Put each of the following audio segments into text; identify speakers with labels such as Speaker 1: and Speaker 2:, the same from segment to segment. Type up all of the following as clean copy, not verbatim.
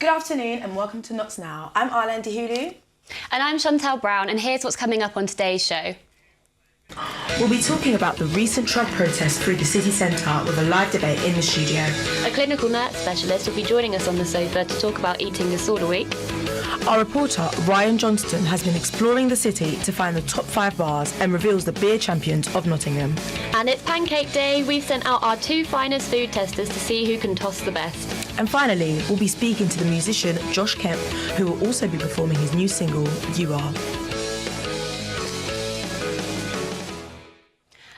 Speaker 1: Good afternoon and welcome to Nots Now. I'm Arlene Dihoulou.
Speaker 2: And I'm Chantelle Brown, and here's what's coming up on today's show.
Speaker 1: We'll be talking about the recent Trump protests through the city centre with a live debate in the studio.
Speaker 2: A clinical nurse specialist will be joining us on the sofa to talk about Eating Disorder Week.
Speaker 1: Our reporter, Ryan Johnston, has been exploring the city to find the top 5 bars and reveals the beer champions of Nottingham.
Speaker 2: And it's Pancake Day. We've sent out our 2 finest food testers to see who can toss the best.
Speaker 1: And finally, we'll be speaking to the musician Josh Kemp, who will also be performing his new single, You Are.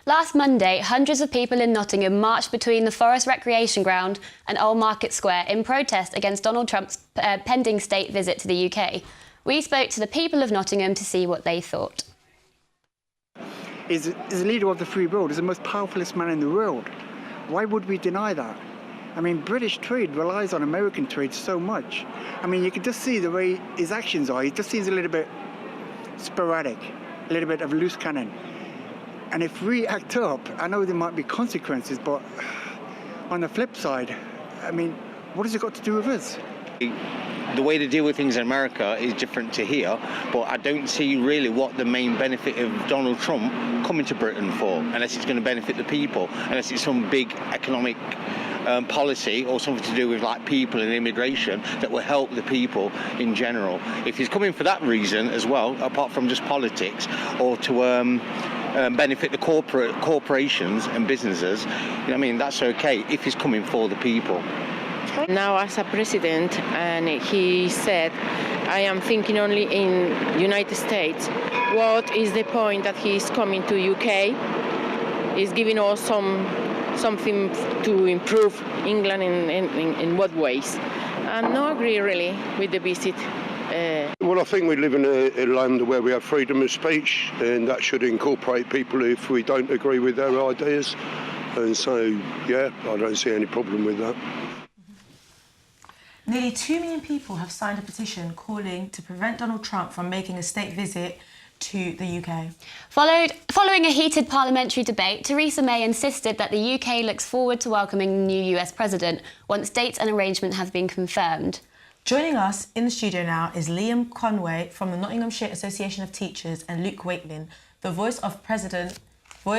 Speaker 2: Last Monday, hundreds of people in Nottingham marched between the Forest Recreation Ground and Old Market Square in protest against Donald Trump's pending state visit to the UK. We spoke to the people of Nottingham to see what they thought.
Speaker 3: Is the leader of the free world, is the most powerfulest man in the world. Why would we deny that? I mean, British trade relies on American trade so much. I mean, you can just see the way his actions are. He just seems a little bit sporadic, a little bit of a loose cannon. And if we act up, I know there might be consequences, but on the flip side, I mean, what has it got to do with us?
Speaker 4: The way to deal with things in America is different to here, but I don't see really what the main benefit of Donald Trump coming to Britain for, unless it's going to benefit the people, unless it's some big economic policy or something to do with like people and immigration that will help the people in general. If he's coming for that reason as well, apart from just politics, or to benefit the corporations and businesses, you know what I mean, that's okay if he's coming for the people.
Speaker 5: Now as a president, and he said, I am thinking only in United States. What is the point that he's coming to UK? He's giving us something to improve England in what ways? And no agree really with the visit.
Speaker 6: Well, I think we live in a land where we have freedom of speech, and that should incorporate people if we don't agree with their ideas. And so, yeah, I don't see any problem with that.
Speaker 1: Nearly 2 million people have signed a petition calling to prevent Donald Trump from making a state visit to the UK.
Speaker 2: Following a heated parliamentary debate, Theresa May insisted that the UK looks forward to welcoming the new US president once dates and arrangement have been confirmed.
Speaker 1: Joining us in the studio now is Liam Conway from the Nottinghamshire Association of Teachers and Luke Waitlin, the Vice President of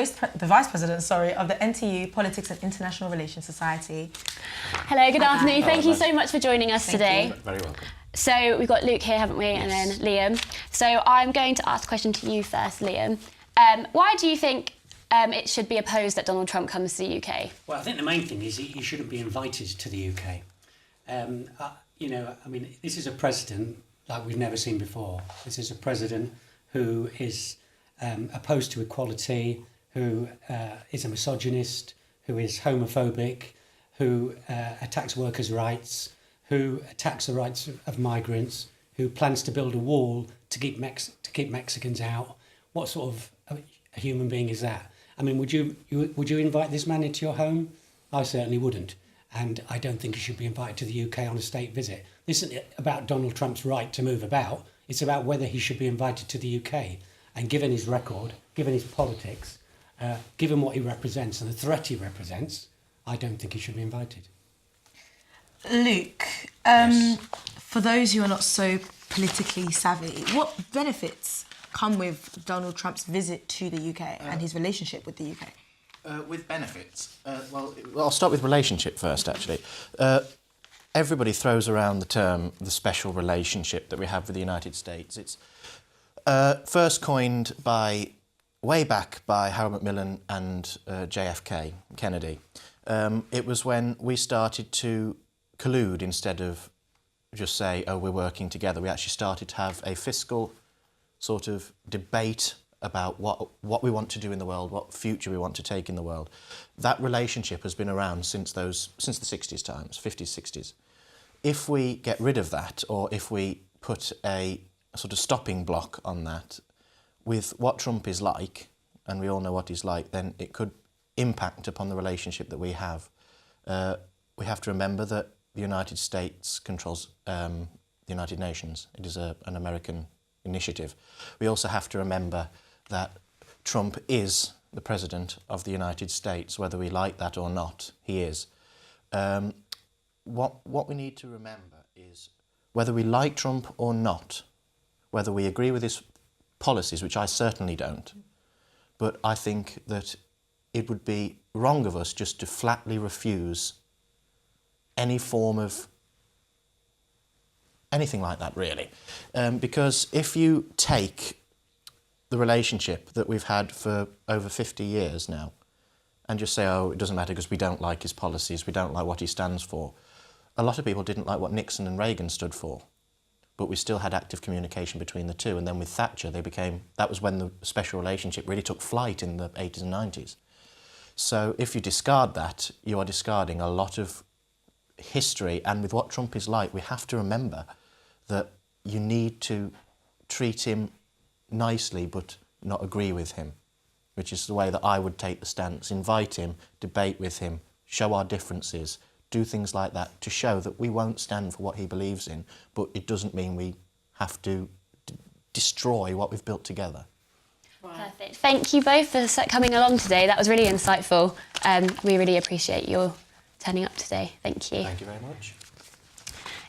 Speaker 1: the NTU Politics and International Relations Society.
Speaker 2: Hello, good afternoon. Thank you so much for joining us today.
Speaker 7: Very welcome.
Speaker 2: So we've got Luke here, haven't we?
Speaker 7: Yes.
Speaker 2: And then Liam. So I'm going to ask a question to you first, Liam. Why do you think it should be opposed that Donald Trump comes to the UK?
Speaker 7: Well, I think the main thing is he shouldn't be invited to the UK. You know, I mean, this is a president like we've never seen before. This is a president who is opposed to equality, who is a misogynist, who is homophobic, who attacks workers' rights, who attacks the rights of migrants, who plans to build a wall to keep Mexicans out. What sort of a human being is that? I mean, would you invite this man into your home? I certainly wouldn't. And I don't think he should be invited to the UK on a state visit. This isn't about Donald Trump's right to move about. It's about whether he should be invited to the UK. And given his record, given his politics, given what he represents and the threat he represents, I don't think he should be invited.
Speaker 1: Luke,
Speaker 7: Yes.
Speaker 1: For those who are not so politically savvy, what benefits come with Donald Trump's visit to the UK and his relationship with the UK?
Speaker 8: With benefits, well, I'll start with relationship first, actually. Everybody throws around the term the special relationship that we have with the United States. It's first coined way back by Harold Macmillan and JFK, Kennedy. It was when we started to collude instead of just say, oh, we're working together. We actually started to have a fiscal sort of debate about what we want to do in the world, what future we want to take in the world. That relationship has been around since the 60s times, 50s, 60s. If we get rid of that, or if we put a sort of stopping block on that, with what Trump is like, and we all know what he's like, then it could impact upon the relationship that we have. We have to remember that the United States controls the United Nations. It is an American initiative. We also have to remember that Trump is the President of the United States, whether we like that or not, he is. What we need to remember is whether we like Trump or not, whether we agree with his policies, which I certainly don't, but I think that it would be wrong of us just to flatly refuse any form of anything like that, really. Because if you take the relationship that we've had for over 50 years now and just say, oh, it doesn't matter because we don't like his policies, we don't like what he stands for. A lot of people didn't like what Nixon and Reagan stood for, but we still had active communication between the two. And then with Thatcher, that was when the special relationship really took flight in the 80s and 90s. So if you discard that, you are discarding a lot of history. And with what Trump is like, we have to remember that you need to treat him nicely but not agree with him, which is the way that I would take the stance. Invite him, debate with him, show our differences, do things like that to show that we won't stand for what he believes in, but it doesn't mean we have to destroy what we've built together.
Speaker 2: Perfect. Thank you both for coming along today. That was really insightful. We really appreciate your turning up today. Thank you.
Speaker 8: Thank you very much.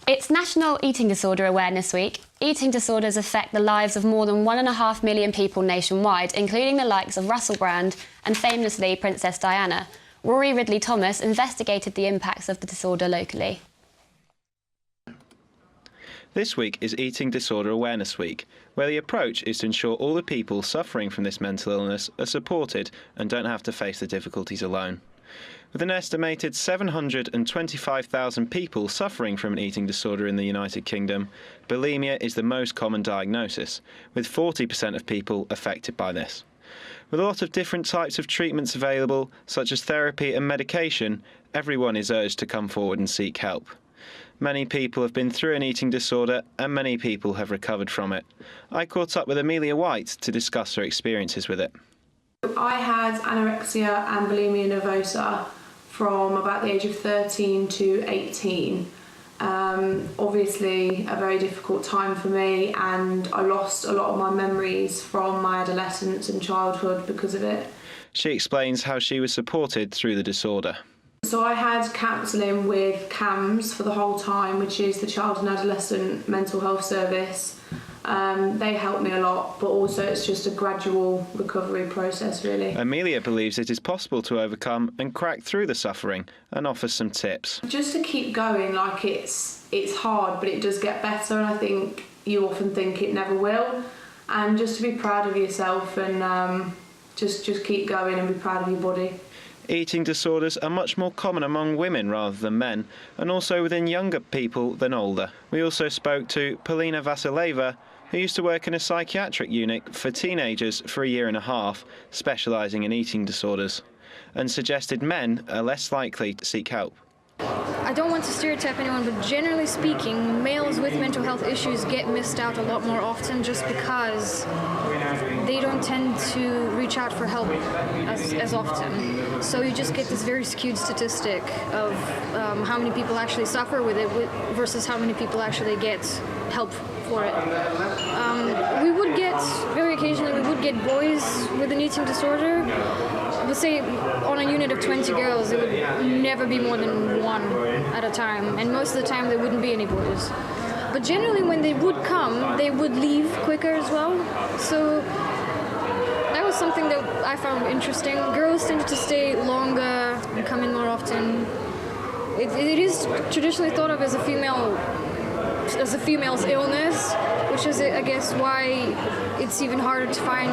Speaker 2: It's National Eating Disorder Awareness Week. Eating disorders affect the lives of more than 1.5 million people nationwide, including the likes of Russell Brand and famously Princess Diana. Rory Ridley-Thomas investigated the impacts of the disorder locally.
Speaker 9: This week is Eating Disorder Awareness Week, where the approach is to ensure all the people suffering from this mental illness are supported and don't have to face the difficulties alone. With an estimated 725,000 people suffering from an eating disorder in the United Kingdom, bulimia is the most common diagnosis, with 40% of people affected by this. With a lot of different types of treatments available, such as therapy and medication, everyone is urged to come forward and seek help. Many people have been through an eating disorder and many people have recovered from it. I caught up with Amelia White to discuss her experiences with it.
Speaker 10: I had anorexia and bulimia nervosa from about the age of 13 to 18. Obviously a very difficult time for me, and I lost a lot of my memories from my adolescence and childhood because of it.
Speaker 9: She explains how she was supported through the disorder.
Speaker 10: So I had counselling with CAMS for the whole time, which is the Child and Adolescent Mental Health Service. They helped me a lot, but also it's just a gradual recovery process, really.
Speaker 9: Amelia believes it is possible to overcome and crack through the suffering and offers some tips.
Speaker 10: Just to keep going, like it's hard, but it does get better, and I think you often think it never will. And just to be proud of yourself and just keep going and be proud of your body.
Speaker 9: Eating disorders are much more common among women rather than men, and also within younger people than older. We also spoke to Polina Vasileva, who used to work in a psychiatric unit for teenagers for 1.5 years, specialising in eating disorders, and suggested men are less likely to seek help.
Speaker 11: I don't want to stereotype anyone, but generally speaking, males with mental health issues get missed out a lot more often just because they don't tend to reach out for help as often. So you just get this very skewed statistic of how many people actually suffer with it versus how many people actually get help for it. We would get, very occasionally, boys with an eating disorder. But say on a unit of 20 girls, it would never be more than one at a time, and most of the time there wouldn't be any boys. But generally when they would come, they would leave quicker as well. So that was something that I found interesting. Girls tend to stay longer and come in more often. It is traditionally thought of as a female's illness, which is, I guess, why it's even harder to find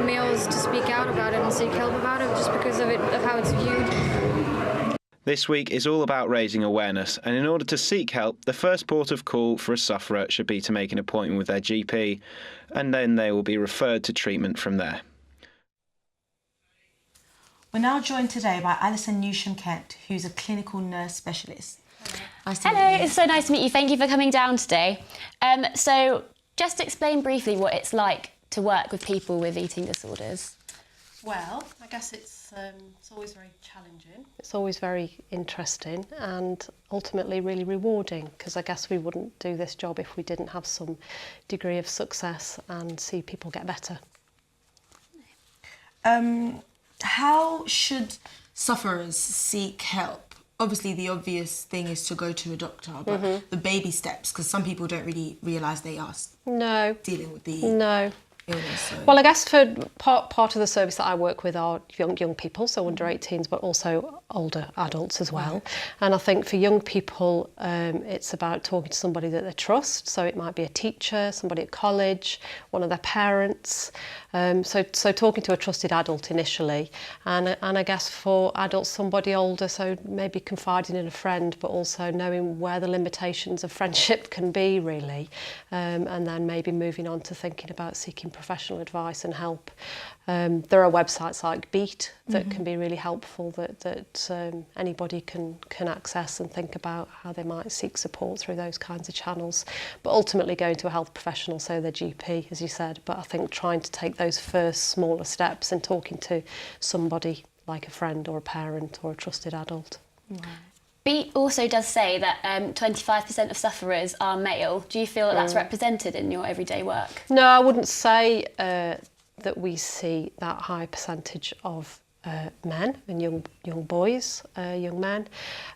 Speaker 11: males to speak out about it and seek help about it, just because of how it's viewed.
Speaker 9: This week is all about raising awareness, and in order to seek help, the first port of call for a sufferer should be to make an appointment with their GP, and then they will be referred to treatment from there.
Speaker 1: We're now joined today by Alison Newsham-Kent, who's a clinical nurse specialist.
Speaker 2: Hello, it's so nice to meet you. Thank you for coming down today. So just explain briefly what it's like to work with people with eating disorders.
Speaker 12: Well, I guess it's always very challenging.
Speaker 13: It's always very interesting and ultimately really rewarding, because I guess we wouldn't do this job if we didn't have some degree of success and see people get better.
Speaker 1: How should sufferers seek help? obviously the obvious thing is to go to a doctor, but the baby steps, because some people don't really realise they are dealing with the illness. So.
Speaker 13: Well, I guess for part of the service that I work with are young people, so under 18s, but also older adults as well. And I think for young people, it's about talking to somebody that they trust. So it might be a teacher, somebody at college, one of their parents. So talking to a trusted adult initially, and I guess for adults, somebody older, so maybe confiding in a friend, but also knowing where the limitations of friendship can be really, and then maybe moving on to thinking about seeking professional advice and help. There are websites like Beat that can be really helpful, that anybody can access and think about how they might seek support through those kinds of channels. But ultimately going to a health professional, so their GP, as you said. But I think trying to take those first smaller steps and talking to somebody like a friend or a parent or a trusted adult.
Speaker 2: Beat also does say that 25% of sufferers are male. Do you feel that that's represented in your everyday work?
Speaker 13: No, I wouldn't say that we see that high percentage of men and young boys, young men.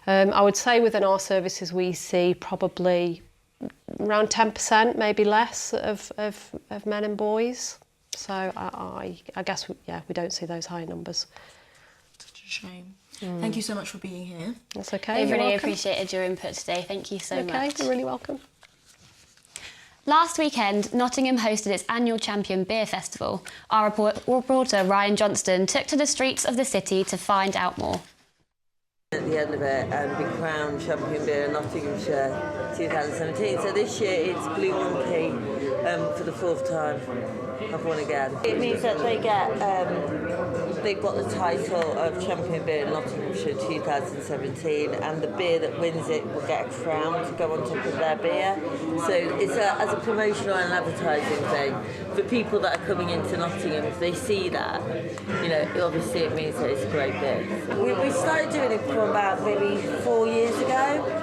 Speaker 13: I would say within our services we see probably around 10%, maybe less, of men and boys. So I guess we don't see those high numbers.
Speaker 1: Such a shame. Thank you so much for being here.
Speaker 13: That's okay.
Speaker 2: I really
Speaker 13: welcome.
Speaker 2: appreciated your input today. Thank you so much.
Speaker 13: Okay, you're really welcome.
Speaker 2: Last weekend, Nottingham hosted its annual Champion Beer Festival. Our reporter Ryan Johnston took to the streets of the city to find out more.
Speaker 14: At the end of it, and be crowned Champion Beer in Nottinghamshire 2017. So this year it's Blue Monkey for the 4th time. I've won again. It means that they get, they've got the title of Champion Beer in Nottinghamshire 2017, and the beer that wins it will get a crown to go on top of their beer. So it's as a promotional and advertising thing for people that are coming into Nottingham. If they see that, you know, obviously it means that it's a great beer. We started doing it from about maybe 4 years ago.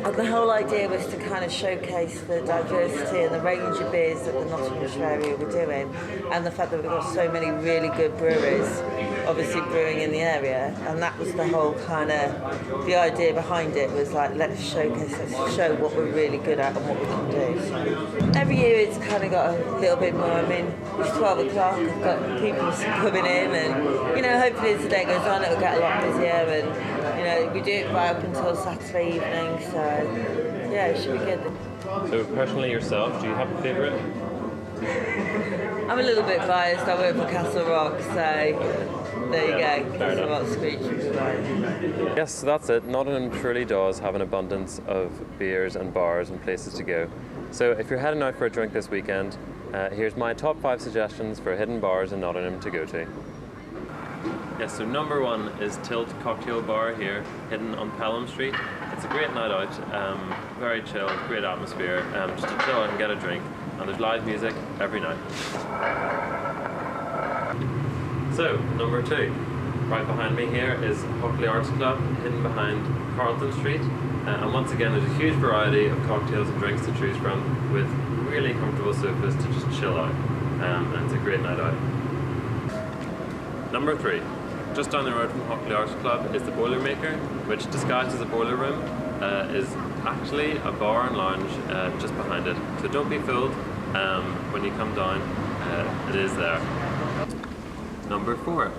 Speaker 14: And the whole idea was to kind of showcase the diversity and the range of beers that the Nottinghamshire area were doing, and the fact that we've got so many really good breweries, obviously brewing in the area, and that was the whole kind of, the idea behind it was like, let's showcase, let's show what we're really good at and what we can do. So every year it's kind of got a little bit more. I mean, it's 12 o'clock, I've got people coming in, and, you know, hopefully as the day goes on it'll get a lot busier, and you know, we do it right up until Saturday evening, so yeah, it should be good.
Speaker 15: So personally yourself, do you have a favourite?
Speaker 14: I'm a little bit biased, I work for Castle Rock, so there you go, Castle Rock Screech would be mine.
Speaker 15: Yes, so that's it. Nottingham truly does have an abundance of beers and bars and places to go. So if you're heading out for a drink this weekend, here's my top 5 suggestions for hidden bars in Nottingham to go to. Yes, so number 1 is Tilt Cocktail Bar here, hidden on Pelham Street. It's a great night out, very chill, great atmosphere, just to chill out and get a drink, and there's live music every night. So, number 2, right behind me here is Hockley Arts Club, hidden behind Carlton Street, and once again there's a huge variety of cocktails and drinks to choose from, with really comfortable sofas to just chill out, and it's a great night out. Number 3, just down the road from Hockley Arts Club is the Boilermaker, which disguised as a boiler room is actually a bar and lounge just behind it. So don't be fooled when you come down, it is there. Number 4,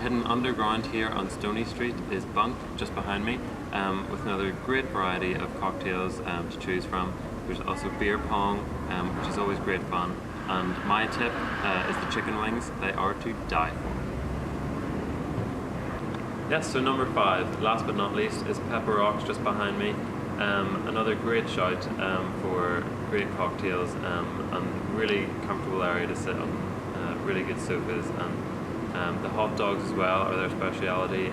Speaker 15: hidden underground here on Stony Street is Bunk, just behind me, with another great variety of cocktails to choose from. There's also beer pong, which is always great fun. And my tip is the chicken wings, they are to die for. Yes, so number 5, last but not least, is Pepper Rocks just behind me. Another great shout for great cocktails and really comfortable area to sit on, really good sofas, and the hot dogs as well are their speciality,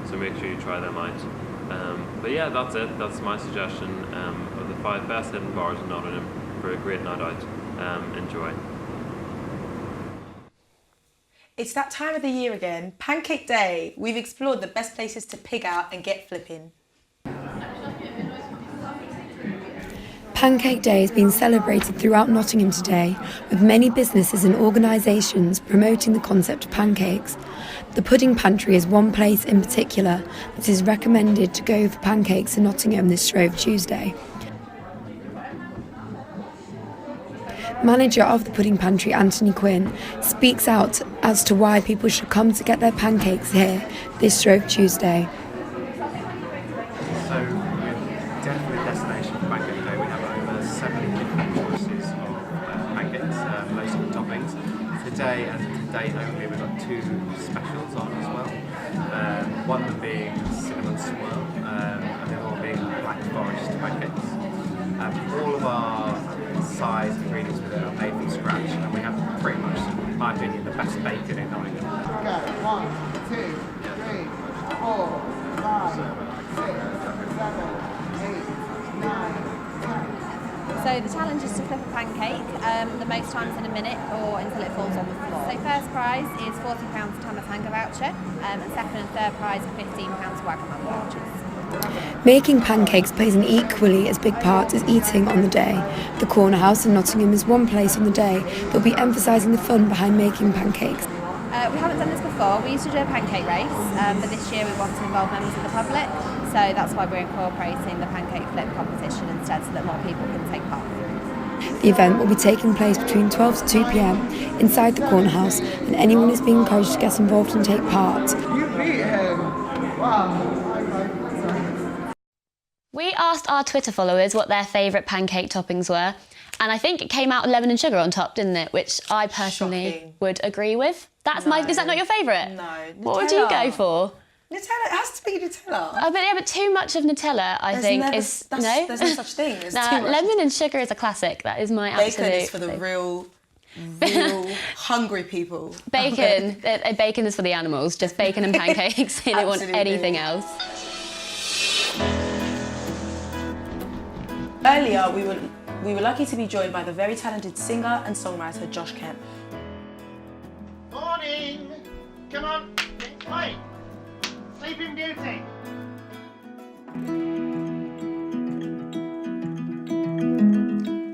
Speaker 15: so make sure you try them out. But yeah, that's it, that's my suggestion of the 5 best hidden bars in Nottingham for a great night out. Enjoy.
Speaker 1: It's that time of the year again, Pancake Day. We've explored the best places to pig out and get flipping.
Speaker 16: Pancake Day has been celebrated throughout Nottingham today, with many businesses and organisations promoting the concept of pancakes. The Pudding Pantry is one place in particular that is recommended to go for pancakes in Nottingham this Shrove Tuesday. Manager of the Pudding Pantry, Anthony Quinn, speaks out as to why people should come to get their pancakes here this Shrove Tuesday.
Speaker 17: So, definitely a destination for Pancake Day. We have over 70 different choices of pancakes, most of the toppings. Today, and today only, we've got 2 specials on as well. One of them being cinnamon swirl, and the other one being black forest pancakes. All of our size ingredients with it are made from scratch, and we have pretty much, in my opinion, the best bacon in Nottingham.
Speaker 18: 1, 2, 3, 4, 5, 6, 7, 8, 9, 10.
Speaker 19: So the challenge is to flip a pancake the most times in a minute or until it falls on the floor. So first prize is £40 Tamatanga voucher, and second and third prize are £15 Wagamama vouchers.
Speaker 16: Making pancakes plays an equally as big part as eating on the day. The Corner House in Nottingham is one place on the day that will be emphasising the fun behind making pancakes.
Speaker 19: We haven't done this before. We used to do a pancake race, but this year we want to involve members of the public, so that's why we're incorporating the pancake flip competition instead, so that more people can take part.
Speaker 16: The event will be taking place between 12 to 2 p.m. inside the Corner House, and anyone is being encouraged to get involved and take part.
Speaker 18: You beat him! Wow.
Speaker 2: We asked our Twitter followers what their favourite pancake toppings were, and I think it came out lemon and sugar on top, didn't it? Which I personally would agree with. Is that not your favourite?
Speaker 1: No.
Speaker 2: What would you go for?
Speaker 1: Nutella, it has to be Nutella.
Speaker 2: But too much of Nutella, I think, is no.
Speaker 1: There's no such thing. It's too much.
Speaker 2: Lemon and sugar is a classic. That is my
Speaker 1: bacon
Speaker 2: absolute.
Speaker 1: Is for the real hungry people.
Speaker 2: Bacon. Bacon is for the animals. Just bacon and pancakes. They don't want anything else.
Speaker 1: Earlier, we were lucky to be joined by the very talented singer and songwriter Josh Kemp.
Speaker 18: Morning! Come on, wait! Sleeping Beauty!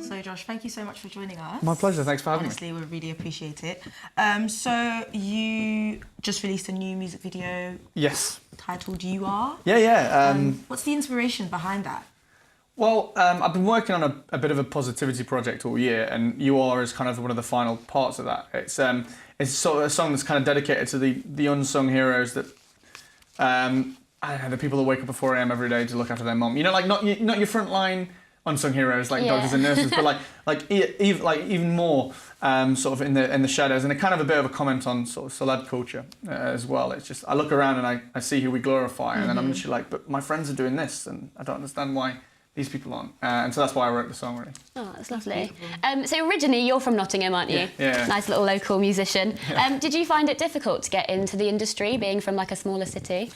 Speaker 1: So Josh, thank you so much for joining us.
Speaker 20: My pleasure, thanks for having me.
Speaker 1: Honestly, we really appreciate it. So you just released a new music video.
Speaker 20: Yes.
Speaker 1: Titled You Are?
Speaker 20: Yeah.
Speaker 1: What's the inspiration behind that?
Speaker 20: Well, I've been working on a bit of a positivity project all year, and You Are is kind of one of the final parts of that. It's sort of a song that's kind of dedicated to the unsung heroes that, I don't know, the people that wake up at 4 a.m. every day to look after their mum. You know, like not your frontline unsung heroes like doctors and nurses, but even more sort of in the shadows, and a kind of a bit of a comment on sort of celeb culture as well. It's just I look around and I see who we glorify, and then I'm literally like, but my friends are doing this, and I don't understand why these people aren't. And so that's why I wrote the song, really.
Speaker 2: Oh, that's lovely. So originally you're from Nottingham, aren't you?
Speaker 20: Yeah.
Speaker 2: Nice little local musician.
Speaker 20: Yeah.
Speaker 2: Did you find it difficult to get into the industry, being from like a smaller city?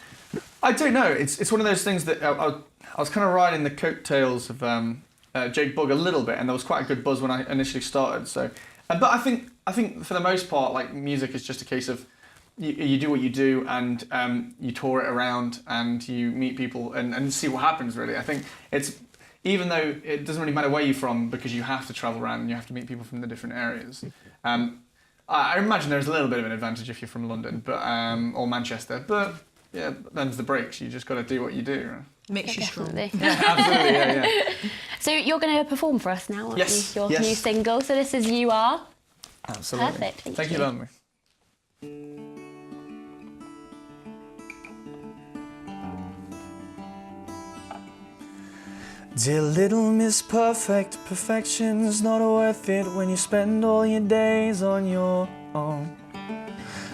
Speaker 20: I don't know. It's one of those things that I was kind of riding the coattails of Jake Bugg a little bit, and there was quite a good buzz when I initially started. So, but I think for the most part, like music is just a case of you do what you do, and you tour it around, and you meet people and see what happens. Really, I think it's. Even though it doesn't really matter where you're from, because you have to travel around and you have to meet people from the different areas. I imagine there's a little bit of an advantage if you're from London, but or Manchester. But yeah, them's the breaks. You just got to do what you do. Right?
Speaker 1: Makes you strong.
Speaker 2: Yeah,
Speaker 20: absolutely. Yeah.
Speaker 2: So you're going to perform for us now, aren't
Speaker 20: Yes.
Speaker 2: you? Your
Speaker 20: Yes.
Speaker 2: new single. So this is You Are.
Speaker 20: Absolutely.
Speaker 2: Perfect.
Speaker 20: Thank you for having me. Dear little Miss Perfect, perfection's not worth it when you spend all your days on your own.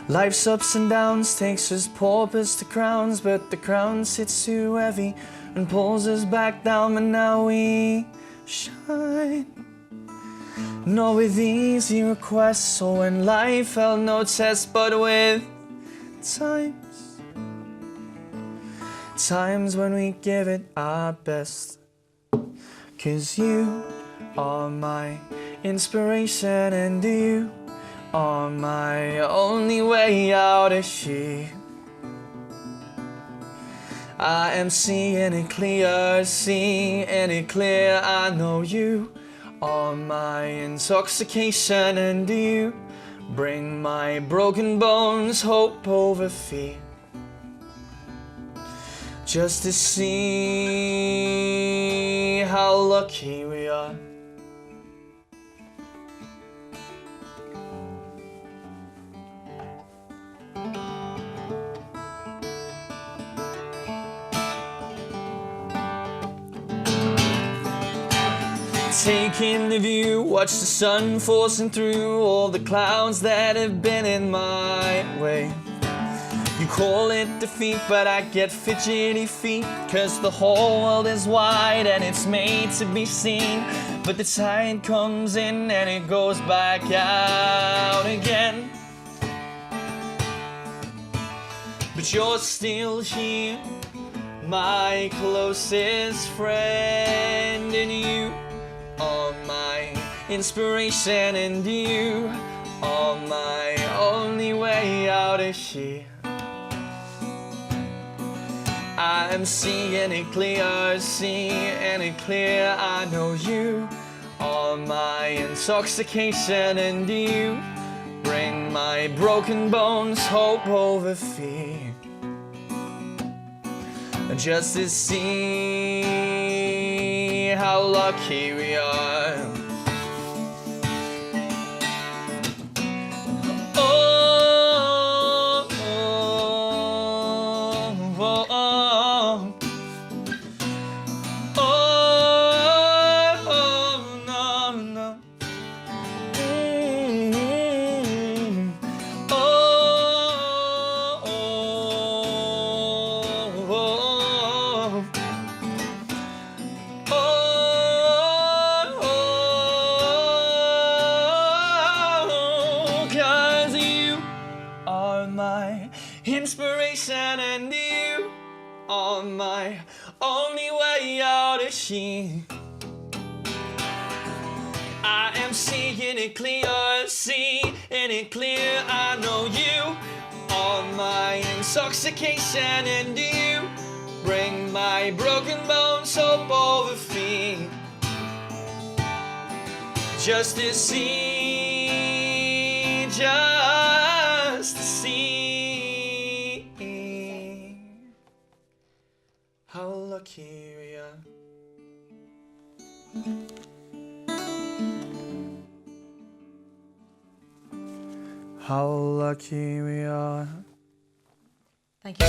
Speaker 20: Life's ups and downs takes us paupers to crowns, but the crown sits too heavy and pulls us back down, but now we shine. Not with easy requests or when life held no test, but with times when we give it our best. 'Cause you are my inspiration and you are my only way out of here.
Speaker 21: I am seeing it clear, seeing it clear. I know you are my intoxication, and you bring my broken bones hope over fear. Just to see how lucky we are. Taking the view, watch the sun forcing through all the clouds that have been in my way. You call it defeat, but I get fidgety feet, 'cause the whole world is wide and it's made to be seen. But the tide comes in and it goes back out again. But you're still here, my closest friend, and you are my inspiration, and you are my only way out of here. I'm seeing it clear, seeing it clear. I know you are my intoxication, and you bring my broken bones hope over fear. Just to see how lucky we are. Oh, oh, oh, oh. Oh, oh, no, no. Oh, oh, oh, oh. 'Cause you are my inspiration, and you are my only way out of here. I am seeing it clear, seeing it clear. I know you are my intoxication, and you bring my broken bones hope over fear. Just to see, just to see how lucky we are. How lucky we are.
Speaker 1: Thank you.